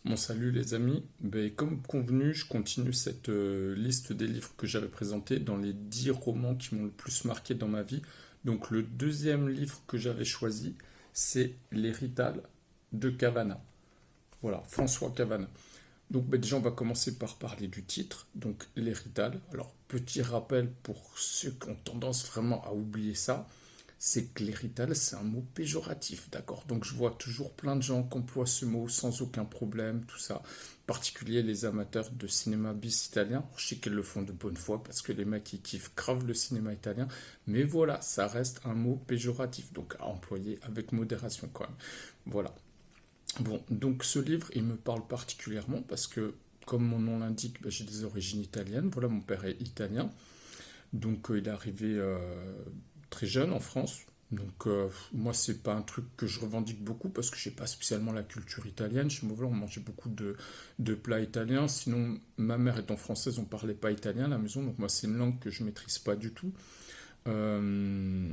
Bon, salut les amis. Ben, comme convenu, je continue cette liste des livres que j'avais présentés dans les 10 romans qui m'ont le plus marqué dans ma vie. Donc le deuxième livre que j'avais choisi, c'est L'Hérital de Cavana. Voilà, François Cavana. Donc ben, déjà, on va commencer par parler du titre, donc L'Hérital. Alors, petit rappel pour ceux qui ont tendance vraiment à oublier ça, c'est que l'héritage, c'est un mot péjoratif, d'accord? Donc je vois toujours plein de gens qui emploient ce mot sans aucun problème, tout ça. En particulier les amateurs de cinéma bis italien. Je sais qu'ils le font de bonne foi parce que les mecs ils kiffent grave le cinéma italien. Mais voilà, ça reste un mot péjoratif, donc à employer avec modération quand même. Voilà. Bon, donc ce livre, il me parle particulièrement parce que, comme mon nom l'indique, ben, j'ai des origines italiennes. Voilà, mon père est italien. Donc il est arrivé très jeune en France. Donc moi c'est pas un truc que je revendique beaucoup parce que j'ai pas spécialement la culture italienne. Chez moi voilà, on mangeait beaucoup de plats italiens. Sinon ma mère étant française on parlait pas italien à la maison. Donc moi c'est une langue que je maîtrise pas du tout. Euh,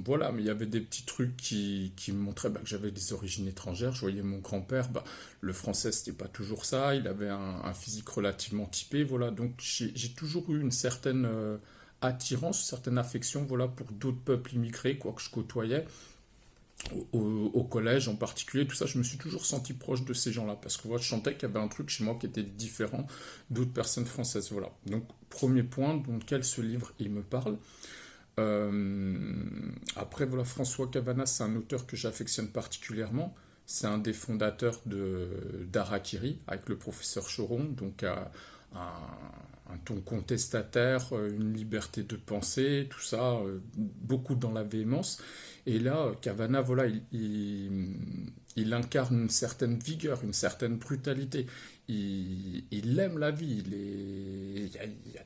voilà, mais il y avait des petits trucs qui me montraient bah, que j'avais des origines étrangères. Je voyais mon grand-père, bah, le français c'était pas toujours ça, il avait un physique relativement typé, voilà. Donc j'ai toujours eu une certaine attirance, une certaine affection, voilà, pour d'autres peuples immigrés, quoi, que je côtoyais. Au collège en particulier, tout ça, je me suis toujours senti proche de ces gens-là, parce que voilà, je sentais qu'il y avait un truc chez moi qui était différent d'autres personnes françaises, voilà. Donc, premier point, dans lequel ce livre, il me parle. Après, voilà, François Cavana, c'est un auteur que j'affectionne particulièrement. C'est un des fondateurs d'Harakiri, avec le professeur Choron, donc un ton contestataire, une liberté de penser, tout ça, beaucoup dans la véhémence. Et là, Cavana, voilà, il incarne une certaine vigueur, une certaine brutalité. Il aime la vie, il y a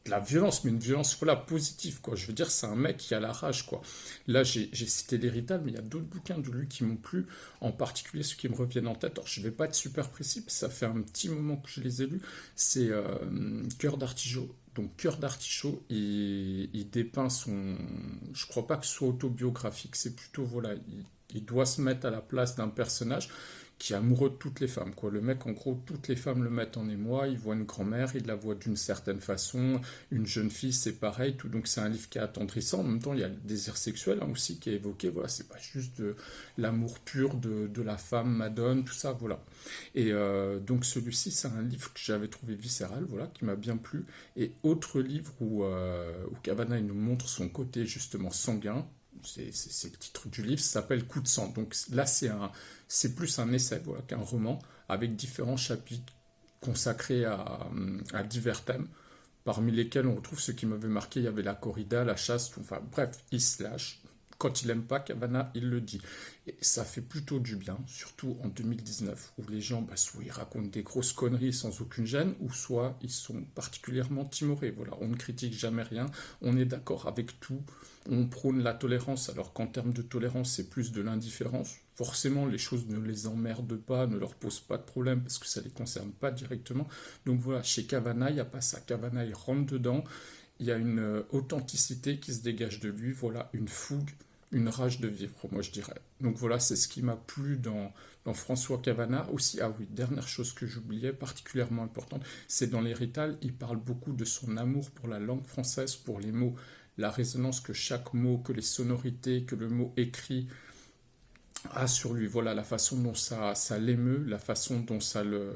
de la violence, mais une violence voilà, positive, quoi. Je veux dire, c'est un mec qui a la rage, quoi. Là, j'ai cité l'héritage, mais il y a d'autres bouquins de lui qui m'ont plu, en particulier ceux qui me reviennent en tête. Alors, je vais pas être super précis, parce que ça fait un petit moment que je les ai lus. C'est Cœur d'artichaut. Donc, Cœur d'artichaut, il dépeint son. Je crois pas que ce soit autobiographique, c'est plutôt, voilà, il doit se mettre à la place d'un personnage qui est amoureux de toutes les femmes, quoi. Le mec, en gros, toutes les femmes le mettent en émoi, il voit une grand-mère, il la voit d'une certaine façon, une jeune fille, c'est pareil, tout. Donc c'est un livre qui est attendrissant, en même temps, il y a le désir sexuel hein, aussi qui est évoqué, voilà, c'est pas juste de l'amour pur de la femme, madone, tout ça, voilà. Et donc celui-ci, c'est un livre que j'avais trouvé viscéral, voilà, qui m'a bien plu. Et autre livre où Cavana, il nous montre son côté justement sanguin, c'est le titre du livre, ça s'appelle Coup de sang. Donc là, c'est plus un essai voilà, qu'un roman, avec différents chapitres consacrés à divers thèmes, parmi lesquels on retrouve ce qui m'avait marqué, il y avait la corrida, la chasse, tout, enfin bref, il se lâche. Quand il aime pas Cavana, il le dit. Et ça fait plutôt du bien, surtout en 2019, où les gens, bah, soit ils racontent des grosses conneries sans aucune gêne, ou soit ils sont particulièrement timorés. Voilà, on ne critique jamais rien, on est d'accord avec tout, on prône la tolérance, alors qu'en termes de tolérance, c'est plus de l'indifférence. Forcément, les choses ne les emmerdent pas, ne leur posent pas de problème, parce que ça ne les concerne pas directement. Donc voilà, chez Cavana, il n'y a pas ça. Cavana, il rentre dedans, il y a une authenticité qui se dégage de lui, voilà, une fougue, une rage de vivre, moi je dirais. Donc voilà, c'est ce qui m'a plu dans François Cavana. Aussi, ah oui, dernière chose que j'oubliais, particulièrement importante, c'est dans l'héritage, il parle beaucoup de son amour pour la langue française, pour les mots, la résonance que chaque mot, que les sonorités, que le mot écrit a sur lui. Voilà, la façon dont ça l'émeut, la façon dont ça le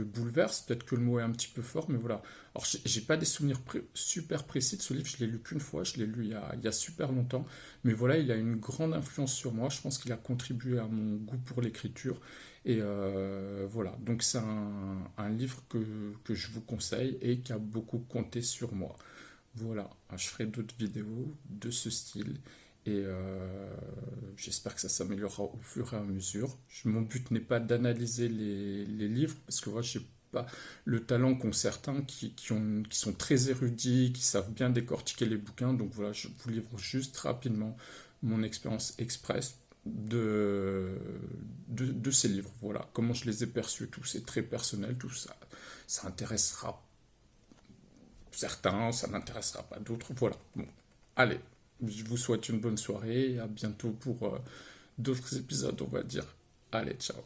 bouleverse. Peut-être que le mot est un petit peu fort, mais voilà. Alors, j'ai pas des souvenirs super précis de ce livre, je l'ai lu qu'une fois, je l'ai lu il y a super longtemps, mais voilà, il a une grande influence sur moi, je pense qu'il a contribué à mon goût pour l'écriture, et voilà, donc c'est un livre que je vous conseille et qui a beaucoup compté sur moi. Voilà, je ferai d'autres vidéos de ce style et j'espère que ça s'améliorera au fur et à mesure. Mon but n'est pas d'analyser les livres parce que moi j'ai pas le talent qu'ont certains qui sont très érudits, qui savent bien décortiquer les bouquins. Donc voilà, je vous livre juste rapidement mon expérience express de ces livres. Voilà, comment je les ai perçus, tout c'est très personnel, tout ça. Ça intéressera certains, ça n'intéressera pas d'autres. Voilà. Bon, allez, je vous souhaite une bonne soirée et à bientôt pour d'autres épisodes, on va dire. Allez, ciao.